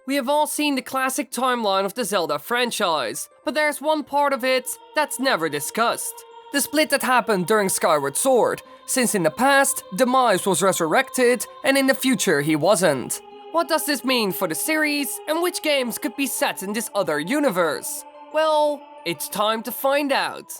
We have all seen the classic timeline of the Zelda franchise, but there's one part of it that's never discussed. The split that happened during Skyward Sword, since in the past, Demise was resurrected, and in the future he wasn't. What does this mean for the series, and which games could be set in this other universe? Well, it's time to find out.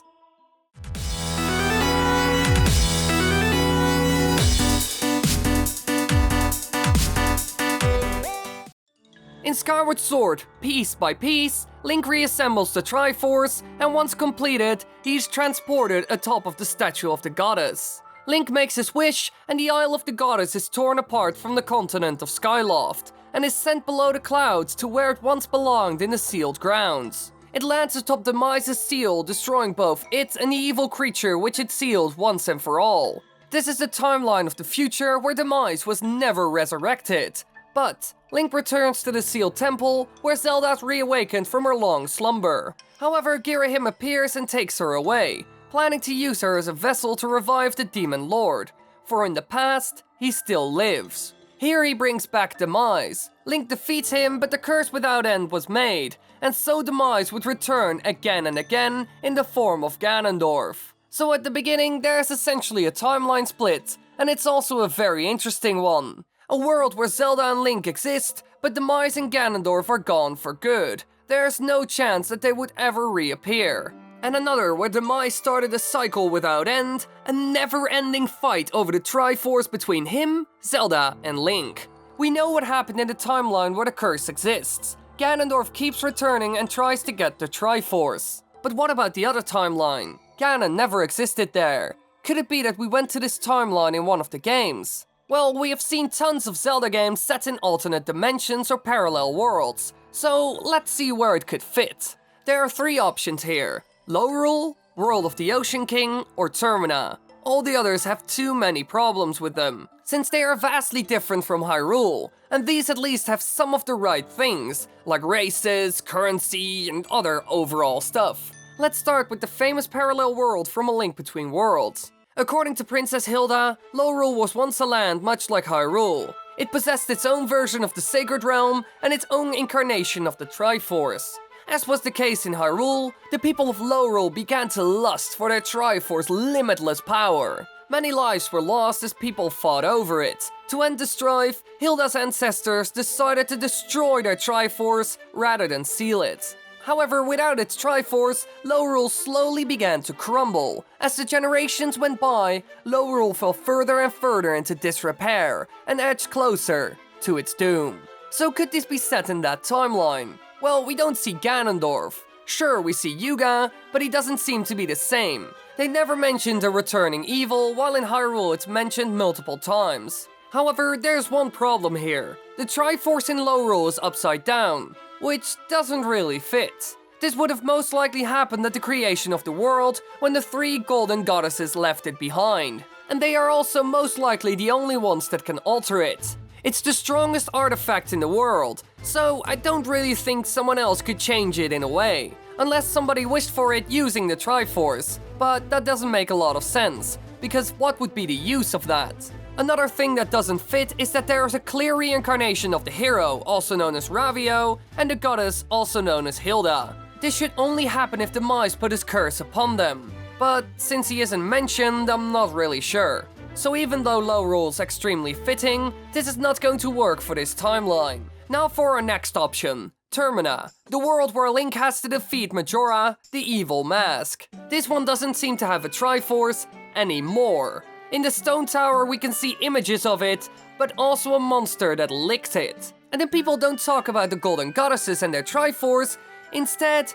In Skyward Sword, piece by piece, Link reassembles the triforce, and once completed, he's transported atop of the statue of the goddess. Link makes his wish, and the Isle of the Goddess is torn apart from the continent of Skyloft, and is sent below the clouds to where it once belonged in the sealed grounds. It lands atop Demise's seal, destroying both it and the evil creature which it sealed once and for all. This is the timeline of the future where Demise was never resurrected. But Link returns to the sealed temple, where Zelda's reawakened from her long slumber. However, Girahim appears and takes her away, planning to use her as a vessel to revive the Demon Lord, for in the past, he still lives. Here he brings back Demise. Link defeats him, but the curse without end was made, and so Demise would return again and again in the form of Ganondorf. So at the beginning, there's essentially a timeline split, and it's also a very interesting one. A world where Zelda and Link exist, but Demise and Ganondorf are gone for good. There's no chance that they would ever reappear. And another where Demise started a cycle without end, a never-ending fight over the triforce between him, Zelda, and Link. We know what happened in the timeline where the curse exists. Ganondorf keeps returning and tries to get the triforce. But what about the other timeline? Ganon never existed there. Could it be that we went to this timeline in one of the games? Well, we have seen tons of Zelda games set in alternate dimensions or parallel worlds, so let's see where it could fit. There are three options here: Lorule, World of the Ocean King, or Termina. All the others have too many problems with them, since they are vastly different from Hyrule, and these at least have some of the right things, like races, currency, and other overall stuff. Let's start with the famous parallel world from A Link Between Worlds. According to Princess Hilda, Lorule was once a land much like Hyrule. It possessed its own version of the Sacred Realm and its own incarnation of the Triforce. As was the case in Hyrule, the people of Lorule began to lust for their Triforce's limitless power. Many lives were lost as people fought over it. To end the strife, Hilda's ancestors decided to destroy their Triforce rather than seal it. However, without its Triforce, Lorule slowly began to crumble. As the generations went by, Lorule fell further and further into disrepair, and edged closer to its doom. So could this be set in that timeline? Well, we don't see Ganondorf. Sure, we see Yuga, but he doesn't seem to be the same. They never mentioned a returning evil, while in Hyrule it's mentioned multiple times. However, there's one problem here. The Triforce in Lorule is upside down, which doesn't really fit. This would have most likely happened at the creation of the world, when the three golden goddesses left it behind. And they are also most likely the only ones that can alter it. It's the strongest artifact in the world, so I don't really think someone else could change it in a way. Unless somebody wished for it using the Triforce, but that doesn't make a lot of sense, because what would be the use of that? Another thing that doesn't fit is that there is a clear reincarnation of the hero, also known as Ravio, and the goddess, also known as Hilda. This should only happen if Demise put his curse upon them. But since he isn't mentioned, I'm not really sure. So even though Lorule's extremely fitting, this is not going to work for this timeline. Now for our next option, Termina, the world where Link has to defeat Majora, the evil mask. This one doesn't seem to have a Triforce anymore. In the stone tower we can see images of it, but also a monster that licked it. And then people don't talk about the golden goddesses and their Triforce, instead,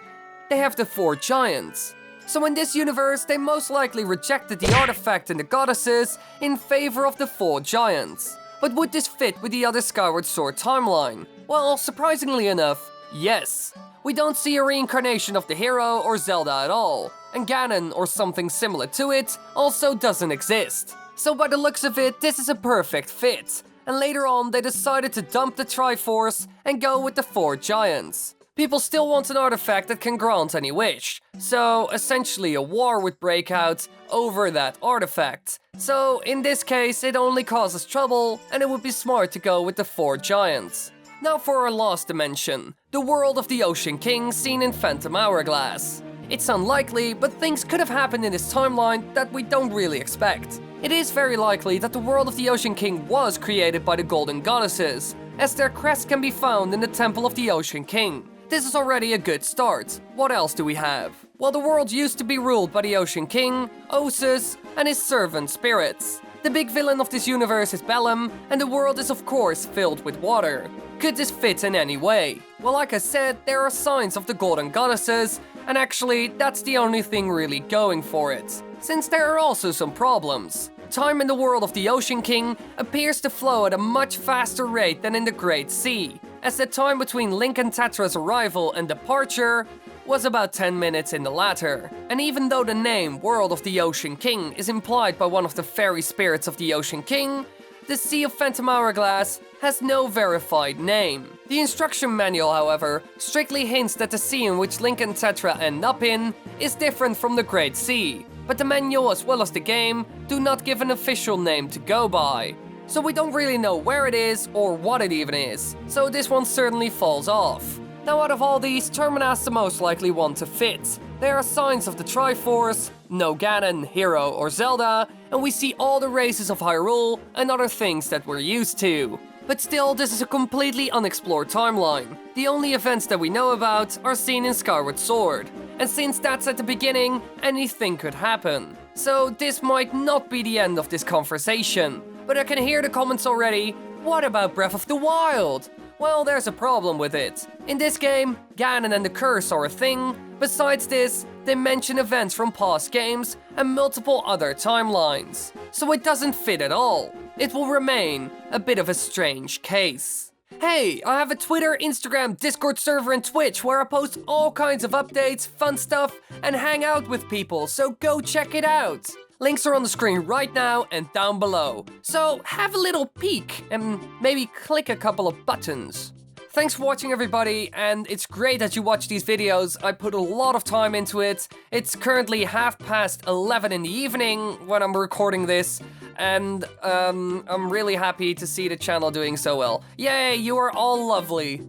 they have the four giants. So in this universe, they most likely rejected the artifact and the goddesses in favor of the four giants. But would this fit with the other Skyward Sword timeline? Well, surprisingly enough, yes. We don't see a reincarnation of the hero or Zelda at all, and Ganon or something similar to it also doesn't exist. So by the looks of it, this is a perfect fit. And later on, they decided to dump the Triforce and go with the four giants. People still want an artifact that can grant any wish, so essentially a war would break out over that artifact. So in this case, it only causes trouble, and it would be smart to go with the four giants. Now for our last dimension, the world of the Ocean King seen in Phantom Hourglass. It's unlikely, but things could have happened in this timeline that we don't really expect. It is very likely that the world of the Ocean King was created by the Golden Goddesses, as their crest can be found in the Temple of the Ocean King. This is already a good start. What else do we have? Well, the world used to be ruled by the Ocean King, Osus, and his servant spirits. The big villain of this universe is Bellum, and the world is of course filled with water. Could this fit in any way? Well, like I said, there are signs of the Golden Goddesses, and actually, that's the only thing really going for it. Since there are also some problems. Time in the world of the Ocean King appears to flow at a much faster rate than in the Great Sea, as the time between Link and Tetra's arrival and departure was about 10 minutes in the latter. And even though the name World of the Ocean King is implied by one of the fairy spirits of the Ocean King, the Sea of Phantom Hourglass has no verified name. The instruction manual, however, strictly hints that the sea in which Link and Tetra end up in is different from the Great Sea, but the manual as well as the game do not give an official name to go by. So we don't really know where it is or what it even is, so this one certainly falls off. Now out of all these, Termina is the most likely one to fit. There are signs of the Triforce, no Ganon, Hero or Zelda, and we see all the races of Hyrule and other things that we're used to. But still, this is a completely unexplored timeline. The only events that we know about are seen in Skyward Sword, and since that's at the beginning, anything could happen. So this might not be the end of this conversation, but I can hear the comments already. What about Breath of the Wild? Well, there's a problem with it. In this game, Ganon and the Curse are a thing. Besides this, they mention events from past games and multiple other timelines. So it doesn't fit at all. It will remain a bit of a strange case. Hey, I have a Twitter, Instagram, Discord server and Twitch where I post all kinds of updates, fun stuff, and hang out with people, so go check it out. Links are on the screen right now and down below. So have a little peek and maybe click a couple of buttons. Thanks for watching, everybody, and it's great that you watch these videos. I put a lot of time into it. It's currently 11:30 in the evening when I'm recording this, and I'm really happy to see the channel doing so well. Yay, you are all lovely.